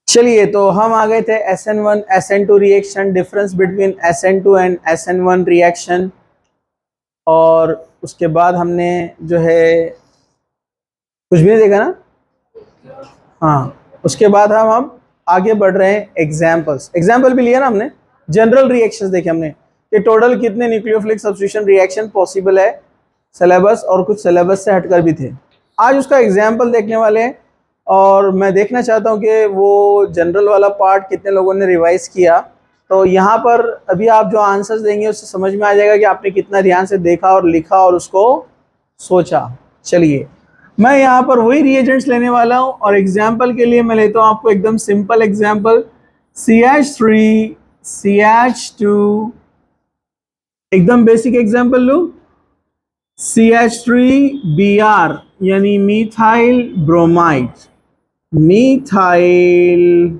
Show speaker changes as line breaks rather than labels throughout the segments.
चलिए, तो हम आ गए थे SN1 SN2 reaction, difference between SN2 and SN1 reaction. और उसके बाद हमने जो है कुछ भी नहीं देखा ना। हाँ, उसके बाद हम आगे बढ़ रहे हैं। एग्जाम्पल भी लिया ना हमने। जनरल रिएक्शंस देखे हमने कि टोटल कितने न्यूक्लियोफिलिक सब्स्टिट्यूशन रिएक्शन पॉसिबल है सिलेबस, और कुछ सिलेबस से हटकर भी थे। आज उसका एग्जाम्पल देखने वाले हैं, और मैं देखना चाहता हूं कि वो जनरल वाला पार्ट कितने लोगों ने रिवाइज किया। तो यहाँ पर अभी आप जो आंसर्स देंगे उससे समझ में आ जाएगा कि आपने कितना ध्यान से देखा और लिखा और उसको सोचा। चलिए, मैं यहाँ पर वही रिएजेंट्स लेने वाला हूँ, और एग्जाम्पल के लिए मैं लेता हूँ आपको एकदम सिंपल एग्जाम्पल, CH3 CH2। एकदम बेसिक एग्जाम्पल लू, CH3Br यानी methyl bromide. Methyl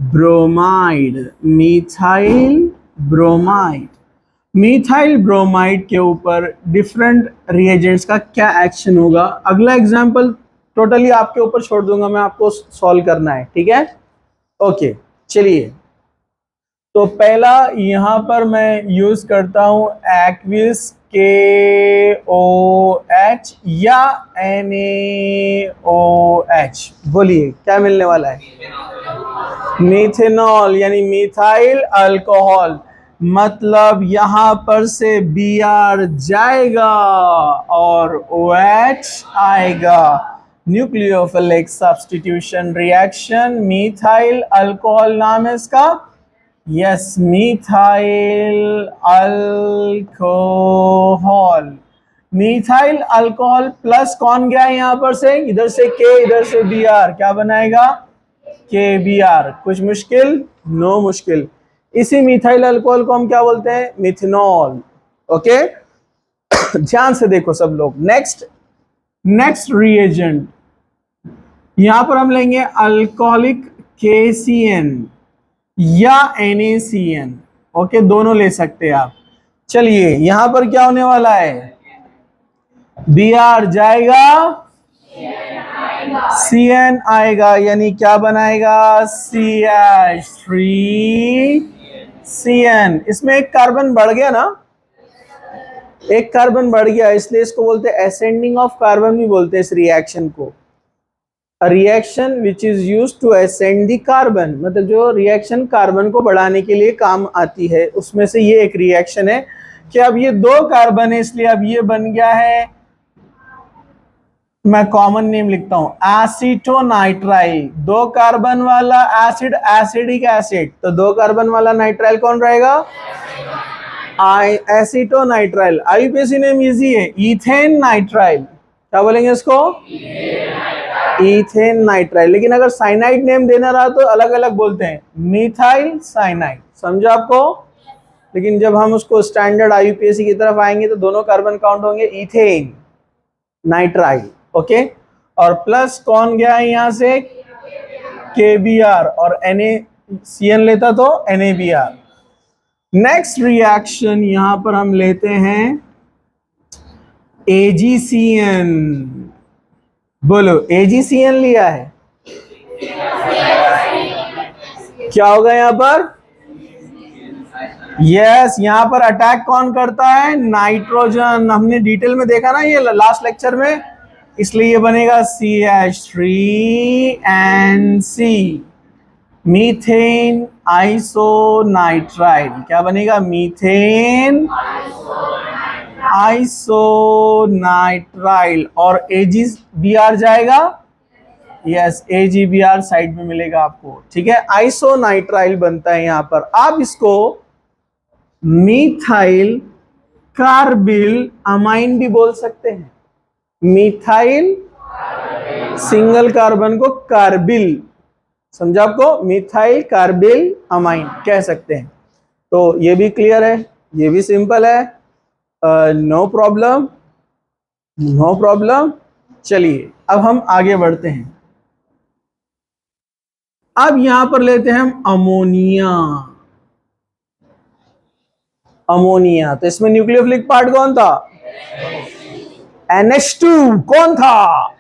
bromide, methyl bromide. Methyl bromide के ऊपर डिफरेंट रिएजेंट्स का क्या एक्शन होगा। अगला एग्जांपल टोटली आपके ऊपर छोड़ दूंगा, मैं आपको सॉल्व करना है, ठीक है। ओके, चलिए, तो पहला यहां पर मैं यूज करता हूं एक्विस KOH या NaOH। बोलिए क्या मिलने वाला है? मिथेनॉल यानी मिथाइल अल्कोहल। मतलब यहां पर से Br जाएगा और OH आएगा। Nucleophilic substitution reaction, methyl alcohol नाम है इसका। Yes, methyl alcohol. Methyl alcohol plus कौन गया है यहां पर से? इधर से K, इधर से Br, क्या बनाएगा? KBr। कुछ मुश्किल? नो मुश्किल। इसी मिथाइल अल्कोहल को हम क्या बोलते हैं? मिथेनॉल। ओके, ध्यान से देखो सब लोग। नेक्स्ट रिएजेंट यहां पर हम लेंगे अल्कोहलिक KCN या NaCN। ओके, दोनों ले सकते हैं आप। चलिए, यहां पर क्या होने वाला है? Br जाएगा, CN आएगा, यानी क्या बनाएगा? CH3CN। इसमें एक कार्बन बढ़ गया ना, एक कार्बन बढ़ गया, इसलिए इसको बोलते हैं असेंडिंग ऑफ कार्बन भी बोलते हैं इस रिएक्शन को। Reaction which is use to ascend the carbon, मतलब जो रिएक्शन कार्बन को बढ़ाने के लिए काम आती है, उसमें से ये एक रिएक्शन है। कि अब ये दो कार्बन है, इसलिए अब ये बन गया है, मैं कॉमन नेम लिखता हूं, एसीटोनाइट्राइल। दो कार्बन वाला एसिड, एसिडिक एसिड, तो दो कार्बन वाला नाइट्राइल कौन रहेगा? एसीटोनाइट्राइल। आईयूपीएसी नेम इजी है, इथेन नाइट्राइल। क्या बोलेंगे इसको? Ethane nitrile. लेकिन अगर साइनाइड नेम देना रहा तो अलग अलग बोलते हैं, मिथाइल साइनाइड। समझो आपको? लेकिन जब हम उसको स्टैंडर्ड आईयूपीएसी की तरफ आएंगे तो दोनों कार्बन काउंट होंगे इथेन नाइट्राइल। ओके, और प्लस कौन गया है यहां से? KBr, और NaCN लेता तो NaBr। नेक्स्ट रिएक्शन यहां पर हम लेते हैं AgCN। बोलो, AgCN लिया है, क्या होगा यहां पर? यस, यहां पर अटैक कौन करता है? नाइट्रोजन। हमने डिटेल में देखा ना ये लास्ट लेक्चर में, इसलिए ये बनेगा CH3NC, मीथेन आइसोनाइट्राइल। क्या बनेगा? मीथेन आइसोनाइट्राइल। और AgBr जाएगा, यस, AgBr साइड में मिलेगा आपको, ठीक है। आइसोनाइट्राइल बनता है यहां पर। आप इसको मीथाइल कार्बिल अमाइन भी बोल सकते हैं। मीथाइल सिंगल कार्बन को कार्बिल, समझा आपको? मिथाइल कार्बिल अमाइन कह सकते हैं। तो ये भी क्लियर है, ये भी सिंपल है, नो प्रॉब्लम, नो प्रॉब्लम। चलिए, अब हम आगे बढ़ते हैं। अब यहां पर लेते हैं हम अमोनिया। अमोनिया, तो इसमें न्यूक्लियोफिलिक पार्ट कौन था? NH2। कौन था?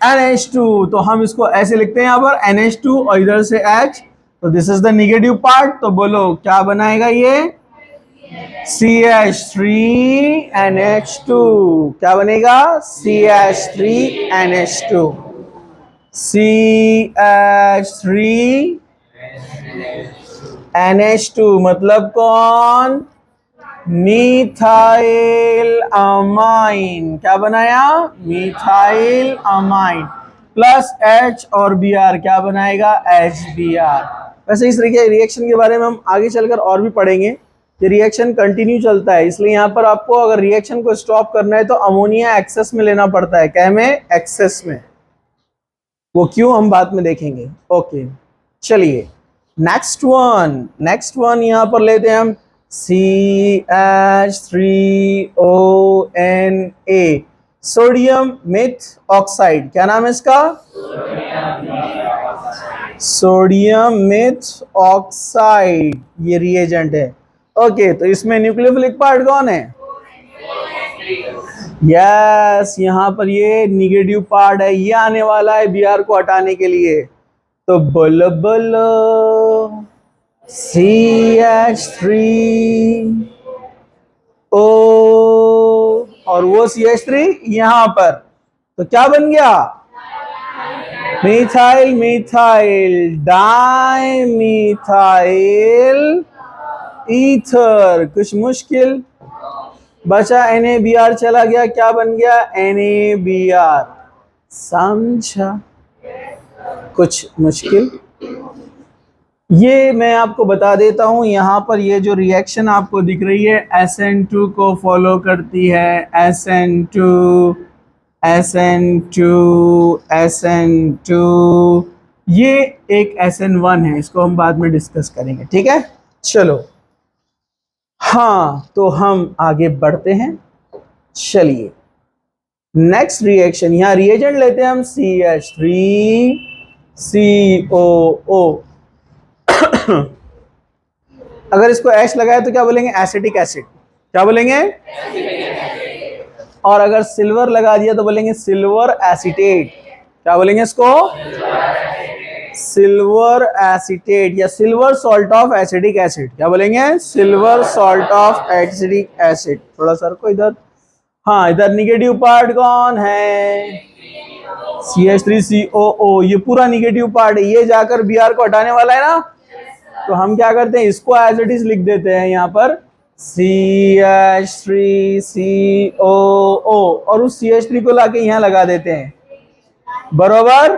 NH2, तो हम इसको ऐसे लिखते हैं यहाँ पर NH2 और इधर से H, तो this is the negative part, तो बोलो क्या बनाएगा ये CH3NH2, क्या बनेगा CH3NH2, CH3NH2 मतलब कौन मिथाइल अमाइन, क्या बनाया मिथाइल अमाइन, प्लस H और Br क्या बनाएगा HBr। वैसे इस तरीके रिएक्शन के बारे में हम आगे चलकर और भी पढ़ेंगे, ये रिएक्शन कंटिन्यू चलता है, इसलिए यहाँ पर आपको अगर रिएक्शन को स्टॉप करना है तो अमोनिया एक्सेस में लेना पड़ता है, क्या में एक्सेस में, वो क्यों हम बाद में देखेंगे। ओके चलिए नेक्स्ट वन यहाँ पर लेते हैं हम CH3ONA, सोडियम मिथ ऑक्साइड, क्या नाम है इसका सोडियम मिथ ऑक्साइड, ये रिएजेंट है। ओके तो इसमें न्यूक्लियोफिलिक पार्ट कौन है यस यहाँ पर ये निगेटिव पार्ट है, ये आने वाला है Br को हटाने के लिए, तो बोलो बोलो CH3O और वो CH3 यहां पर, तो क्या बन गया methyl methyl di methyl ether, कुछ मुश्किल बचा NaBr चला गया, क्या बन गया NaBr, समझा कुछ मुश्किल। ये मैं आपको बता देता हूं, यहाँ पर ये जो रिएक्शन आपको दिख रही है SN2 को फॉलो करती है, SN2 ये एक SN1 है, इसको हम बाद में डिस्कस करेंगे, ठीक है चलो। हाँ तो हम आगे बढ़ते हैं, चलिए नेक्स्ट रिएक्शन, यहाँ रिएजेंट लेते हैं हम CH3COO अगर इसको H लगाए तो क्या बोलेंगे एसिटिक एसिड, क्या बोलेंगे और अगर सिल्वर लगा दिया तो बोलेंगे सिल्वर एसीटेट, क्या बोलेंगे इसको सिल्वर एसीटेट या silver salt of acidic acid, क्या बोलेंगे silver salt of acidic acid. थोड़ा सा को इधर, हाँ इधर निगेटिव पार्ट कौन है CH3COO, ये पूरा निगेटिव पार्ट है, ये जाकर Br को हटाने वाला है ना, तो हम क्या करते हैं इसको एज इट इज लिख देते हैं यहाँ पर CH3COO और उस CH3 को लाके यहाँ लगा देते हैं, बरोबर,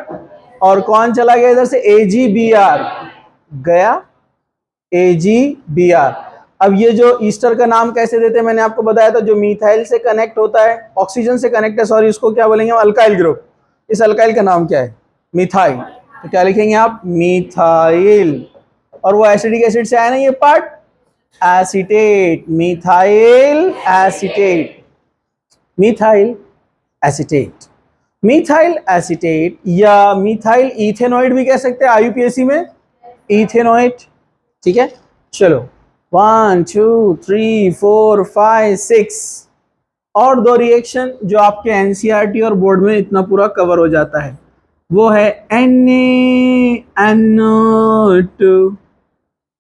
और कौन चला गया इधर से AgBr गया AgBr। अब ये जो ईस्टर का नाम कैसे देते हैं मैंने आपको बताया था, जो मिथाइल से कनेक्ट होता है, ऑक्सीजन से कनेक्ट है सॉरी, उसको क्या बोलेंगे अल्काइल ग्रुप, इस अल्काइल का नाम क्या है मिथाइल, तो क्या लिखेंगे आप मिथाइल, और वो एसिडिक एसिड से आया ना ये part acetate, methyl acetate, methyl acetate, methyl acetate या मिथाइल इथेनॉइड भी कह सकते हैं IUPAC में इथेनॉइड, ठीक है चलो 1 2 3 4 5 6 और दो रिएक्शन जो आपके NCERT और बोर्ड में इतना पूरा कवर हो जाता है, वो है NaNO2,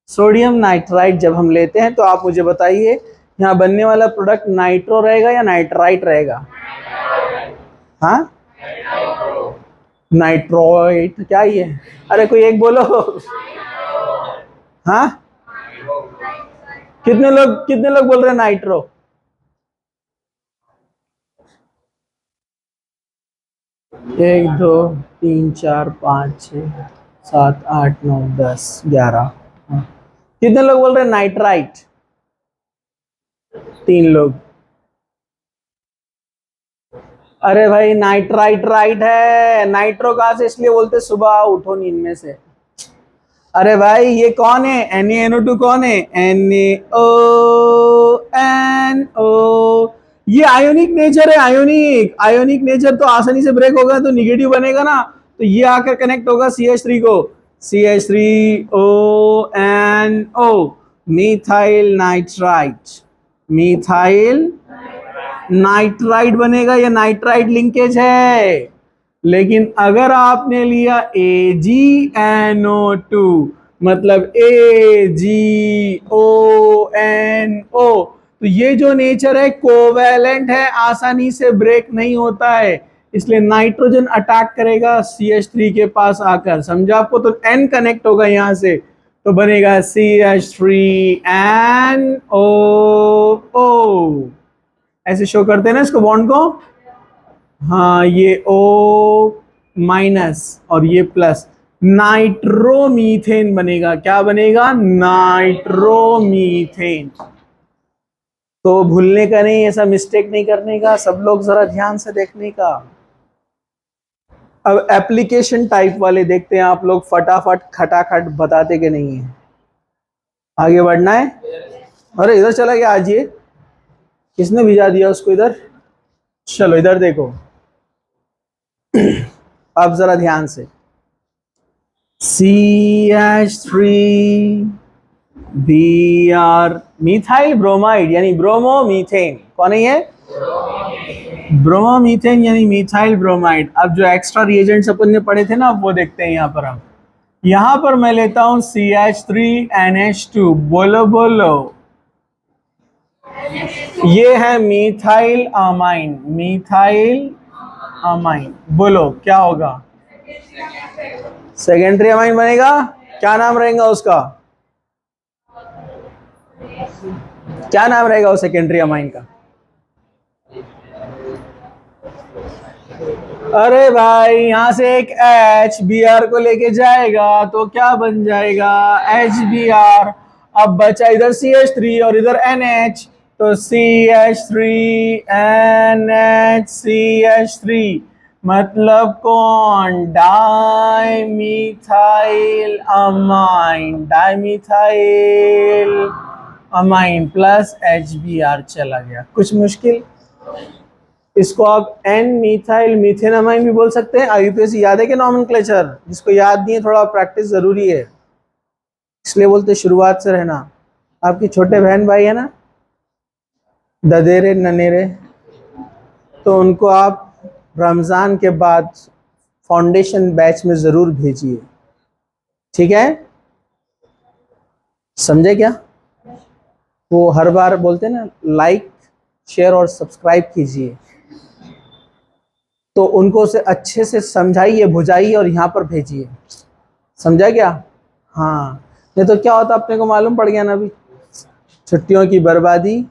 सोडियम नाइट्राइट जब हम लेते हैं तो आप मुझे बताइए यहाँ बनने वाला प्रोडक्ट नाइट्रो रहेगा या नाइट्राइट रहेगा, हाँ नाइट्रोइट, क्या ये अरे कोई एक बोलो, हाँ कितने लोग बोल रहे हैं नाइट्रो, एक दो तीन चार पाँच 6 7 8 9 10 11, कितने लोग बोल रहे हैं नाइट्राइट, 3 लोग, अरे भाई नाइट्राइट राइट है, नाइट्रो कहाँ से इसलिए बोलते सुबह उठो नींद में से, अरे भाई ये कौन है NaNO2 कौन है NaONO, ये आयोनिक नेचर है, आयोनिक नेचर तो आसानी से ब्रेक होगा तो निगेटिव बनेगा ना, तो ये आकर कनेक्ट होगा CH3 को, CH3ONO methyl nitrite, methyl nitrite बनेगा, ये नाइट्राइट लिंकेज है, लेकिन अगर आपने लिया AgNO2 मतलब AgONO, तो ये जो नेचर है कोवैलेंट है, आसानी से ब्रेक नहीं होता है, इसलिए नाइट्रोजन अटैक करेगा CH3 के पास आकर। समझा आपको? तो N कनेक्ट होगा यहां से, तो बनेगा CH3NO। ऐसे शो करते हैं ना इसको, बॉन्ड को। हाँ, ये O माइनस और ये प्लस, नाइट्रोमीथेन बनेगा। क्या बनेगा? नाइट्रोमीथेन। तो भूलने का नहीं, ऐसा मिस्टेक नहीं करने का, सब लोग जरा ध्यान से देखने का। अब एप्लीकेशन टाइप वाले देखते हैं आप लोग, फटाफट खटाखट बताते कि नहीं है। आगे बढ़ना है। अरे इधर चला गया आज, ये किसने भिजा दिया उसको इधर? चलो इधर देखो। अब जरा ध्यान से, CH3Br, मिथाइल ब्रोमाइड यानी ब्रोमोमीथेन। कौन है ये? ब्रोमोमीथेन यानी मिथाइल ब्रोमाइड। अब जो एक्स्ट्रा रिएजेंट्स अपन ने पढ़े थे ना, वो देखते हैं यहाँ पर हम। यहाँ पर मैं लेता हूं CH3NH2। बोलो बोलो, ये है मिथाइल अमाइन। मिथाइल अमाइन, बोलो क्या होगा? सेकेंडरी अमाइन बनेगा। क्या नाम रहेगा उसका? क्या नाम रहेगा उस सेकेंडरी अमाइन का? अरे भाई, यहां से एक H Br को लेके जाएगा तो क्या बन जाएगा? HBr। अब बचा इधर CH3 और इधर NH, तो CH3NH मतलब कौन? Dimethyl amine. Dimethyl amine plus HBr चला गया। कुछ मुश्किल? इसको आप N मिथाइल मीथेनामाइन भी बोल सकते हैं। IUPAC याद है कि नॉमेनक्लेचर? जिसको याद नहीं है, थोड़ा प्रैक्टिस जरूरी है, इसलिए बोलते शुरुआत से रहना। आपके छोटे बहन भाई है ना, ददेरे ननेरे, तो उनको आप रमजान के बाद फाउंडेशन बैच में जरूर भेजिए, ठीक है? समझे क्या? वो हर बार बोलते हैं ना, लाइक शेयर और सब्सक्राइब कीजिए, तो उनको उसे अच्छे से समझाइए, बुझाइए और यहाँ पर भेजिए। समझा क्या? हाँ, नहीं तो क्या होता अपने को मालूम पड़ गया ना अभी, छुट्टियों की बर्बादी,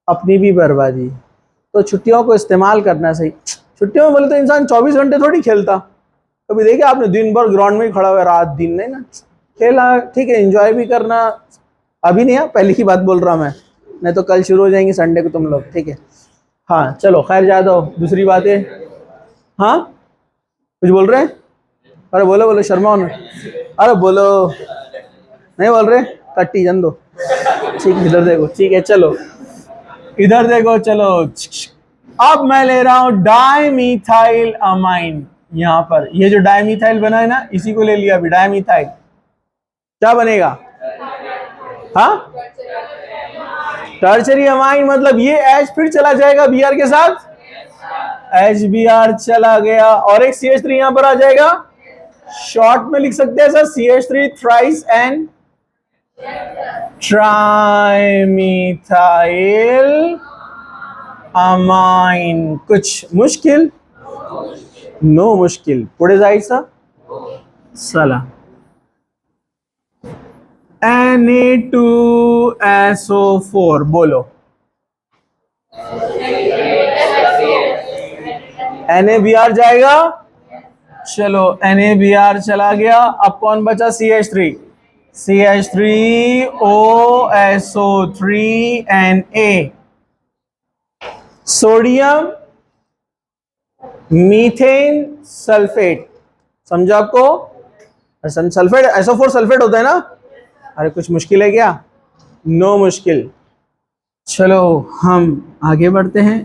अपनी भी बर्बादी। तो छुट्टियों को इस्तेमाल करना सही। छुट्टियों में बोले तो इंसान 24 घंटे थोड़ी खेलता। कभी देखे आपने दिन भर ग्राउंड में ही खड़ा हुआ, रात दिन नहीं ना खेला? ठीक है, एंजॉय भी करना। अभी नहीं, पहले की बात बोल रहा मैं, नहीं तो कल शुरू हो जाएंगे संडे को तुम लोग, ठीक है? हाँ चलो, खैर जा दो, दूसरी बात है। हाँ, कुछ बोल रहे हैं? अरे बोलो बोलो, शर्मा ना। अरे बोलो, नहीं बोल रहे? कट्टी जन दो। ठीक है, इधर देखो। ठीक है, चलो इधर देखो। चलो, अब मैं ले रहा हूं डाइमिथाइल अमाइन। यहां पर ये जो डाइमिथाइल बना है ना, इसी को ले लिया अभी, डाइमिथाइल। क्या बनेगा? हाँ, टर्चरी अमाइन, मतलब ये H फिर चला जाएगा Br के साथ, HBr चला गया, और एक CH3 यहां पर आ जाएगा। शॉर्ट में लिख सकते हैं sir, CH3 thrice and trimethyl amine. कुछ मुश्किल? नो मुश्किल। पुढे जायचं चला। Na2SO4 बोलो। NaBr जाएगा। चलो NaBr चला गया। अब कौन बचा? CH3। CH3OSO3Na। Sodium methane sulphate. समझो आपको? सल्फेट SO4 सल्फेट होता है ना। अरे कुछ मुश्किल है क्या? नो मुश्किल। चलो हम आगे बढ़ते हैं।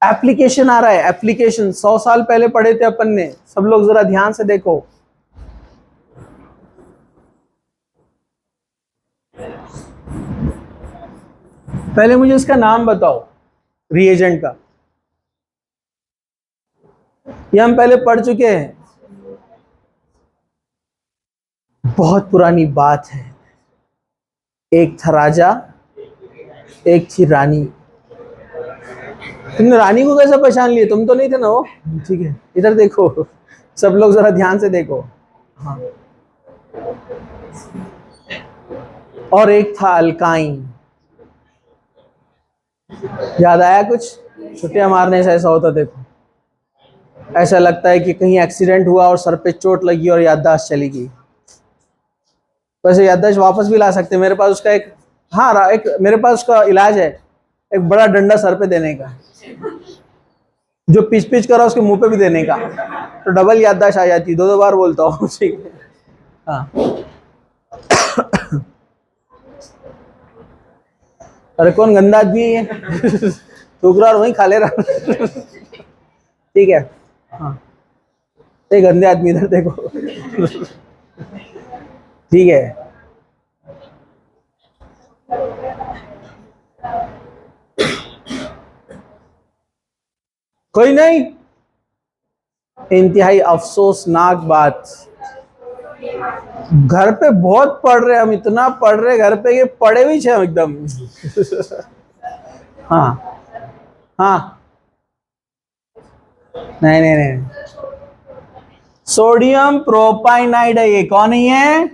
एप्लीकेशन आ रहा है, एप्लीकेशन 100 साल पहले पढ़े थे अपन ने, सब लोग जरा ध्यान से देखो। पहले मुझे इसका नाम बताओ, रिएजेंट का। ये हम पहले पढ़ चुके हैं, बहुत पुरानी बात है। एक था राजा, एक थी रानी। तुमने रानी को कैसे पहचान लिए? तुम तो नहीं थे ना वो? ठीक है, इधर देखो, सब लोग जरा ध्यान से देखो। हाँ। और एक था अल्काइन। याद आया कुछ? छुट्टियां मारने से ऐसा होता, देखो ऐसा लगता है कि कहीं एक्सीडेंट हुआ और सर पे चोट लगी और याददाश्त चली गई। वैसे याददाश्त वापस भी ला सकते, मेरे पास उसका एक, हाँ एक मेरे पास उसका इलाज है, एक बड़ा डंडा सर पे देने का, जो पिच पिच करा उसके मुंह पे भी देने का, तो डबल याददाश्त आ जाती, दो बार बोलता हूँ। ठीक है, हाँ। अरे कौन गंदा आदमी है? थूक रहा और वहीं खा ले रहा। ठीक है, हाँ। ये गंदे आदमी, इधर देखो। ठीक है, कोई नहीं। इंतहाई अफसोसनाक बात, घर पे बहुत पढ़ रहे हम, इतना पढ़ रहे घर पे कि पढ़े भी छे हम एकदम। हाँ हाँ, नहीं नहीं नहीं, सोडियम प्रोपाइनाइड है ये। कौन है ये?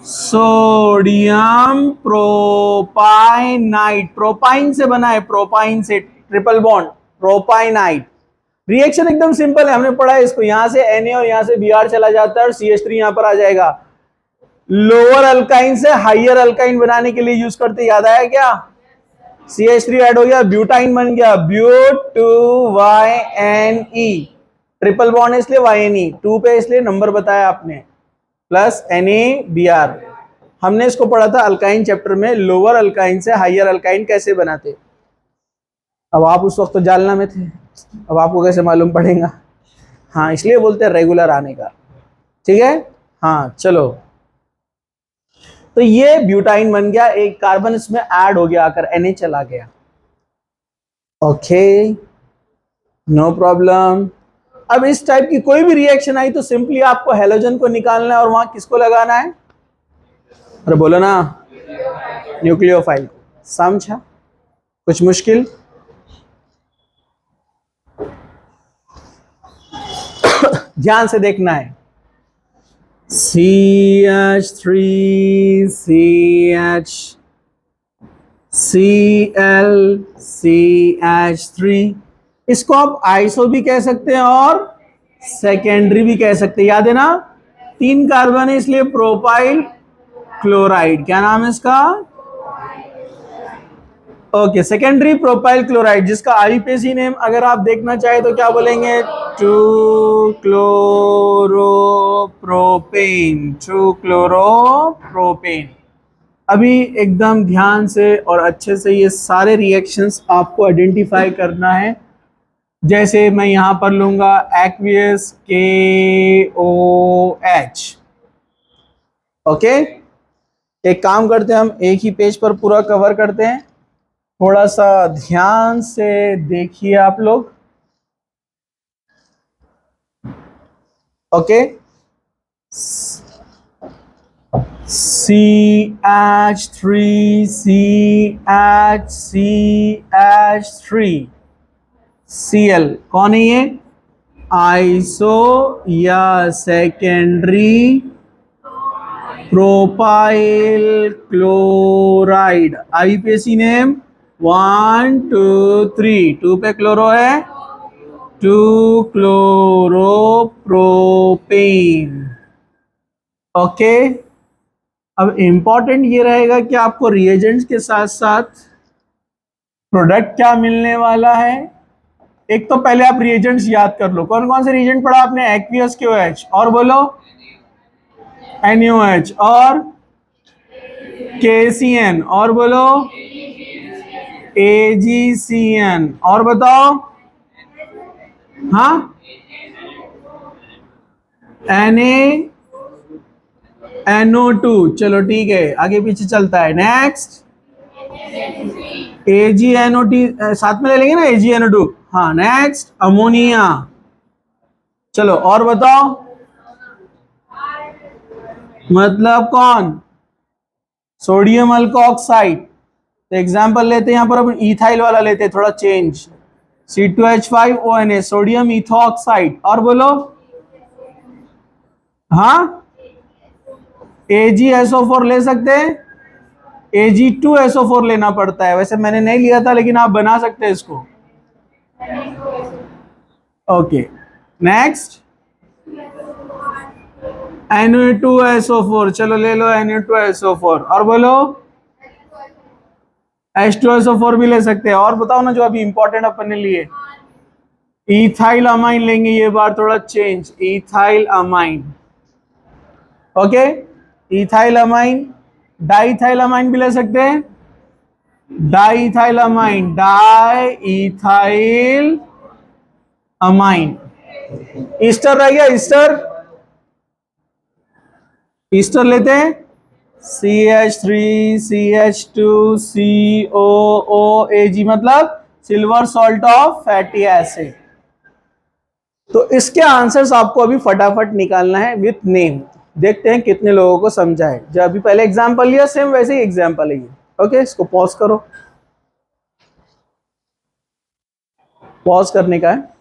सोडियम प्रोपाइनाइड, प्रोपाइन से बना है, प्रोपाइन से, ट्रिपल बॉन्ड, प्रोपाइनाइड। रिएक्शन एकदम सिंपल है, हमने पढ़ा है इसको। यहां से Na और यहां से Br चला जाता है और CH3 यहां पर आ जाएगा। लोअर अल्काइन से हाइयर अल्काइन बनाने के लिए यूज करते, याद आया क्या? CH3 ऐड हो गया, ब्यूटाइन बन गया, But2YNE, ट्रिपल बॉन्ड इसलिए YNE, 2 पे इसलिए नंबर बताया आपने, प्लस NaBr। हमने इसको पढ़ा था अल्काइन चैप्टर में, लोअर अल्काइन से हाइयर अल्काइन कैसे बनाते। अब आप उस वक्त तो जालना में थे, अब आपको कैसे मालूम पड़ेगा? हाँ, इसलिए बोलते हैं रेगुलर आने का। ठीक है, हाँ चलो। तो ये ब्यूटाइन बन गया, एक कार्बन इसमें ऐड हो गया, आकर Na चला गया। Okay, no problem. अब इस टाइप की कोई भी रिएक्शन आई तो सिंपली आपको हेलोजन को निकालना है और वहां किसको लगाना है? अरे बोलो ना, न्यूक्लियोफाइल को। समझा? कुछ मुश्किल? ध्यान से देखना है। CH3 CH Cl CH3, इसको आप आइसो भी कह सकते हैं और सेकेंडरी भी कह सकते हैं। याद है ना, 3 कार्बन है इसलिए प्रोपाइल क्लोराइड। क्या नाम है इसका? ओके, सेकेंडरी प्रोपाइल क्लोराइड, जिसका आईपीएसी नेम अगर आप देखना चाहे तो क्या बोलेंगे? 2-क्लोरोप्रोपेन, 2-क्लोरोप्रोपेन। अभी एकदम ध्यान से और अच्छे से ये सारे रिएक्शंस आपको आइडेंटिफाई करना है। जैसे मैं यहां पर लूंगा एक्वियस KOH। ओके, एक काम करते हैं, हम एक ही पेज पर पूरा कवर करते हैं, थोड़ा सा ध्यान से देखिए आप लोग। ओके, CH3 CH3 Cl, कौन है ये? आइसो या secondary propyl chloride. IUPAC name 1 2 3, 2 पे क्लोरो है, 2-क्लोरोप्रोपेन। ओके, अब इंपॉर्टेंट ये रहेगा कि आपको रिएजेंट्स के साथ साथ प्रोडक्ट क्या मिलने वाला है। एक तो पहले आप रिएजेंट्स याद कर लो, कौन कौन से रिएजेंट पढ़ा आपने? एक्वियस KOH, और बोलो NaOH, और KCN, और बोलो AgCN, और बताओ, हाँ NaNO2। चलो ठीक है, आगे पीछे चलता है। नेक्स्ट AgNO3, साथ में ले लेंगे ना, AgNO2। हाँ, नेक्स्ट अमोनिया, चलो और बताओ, मतलब कौन, सोडियम अल्कोऑक्साइड। तो एग्जांपल लेते हैं, यहाँ पर अपन इथाइल वाला लेते हैं, थोड़ा चेंज, C2H5ONA, सोडियम इथोऑक्साइड। और बोलो, हाँ AgSO4 ले सकते हैं, Ag2SO4 लेना पड़ता है, वैसे मैंने नहीं लिया था लेकिन आप बना सकते हैं इसको। ओके नेक्स्ट, Na2SO4, चलो ले लो Na2SO4। और बोलो H2SO4 भी ले सकते हैं। और बताओ ना जो अभी इंपॉर्टेंट अपन ने लिए, इथाइल अमाइन लेंगे, ये बार थोड़ा change, ethyl amine. Okay, ethyl amine, diethyl amine भी ले सकते हैं, diethyl amine, diethyl amine. Easter रह गया, ईस्टर, ईस्टर लेते हैं, CH3CH2COOAG, मतलब silver salt of fatty acid. तो इसके आंसर्स आपको अभी फटाफट निकालना है विथ नेम। देखते हैं कितने लोगों को समझा है। जो अभी पहले एग्जांपल लिया सेम वैसे ही एग्जांपल है ये। ओके, इसको पॉज करो, पॉज करने का है।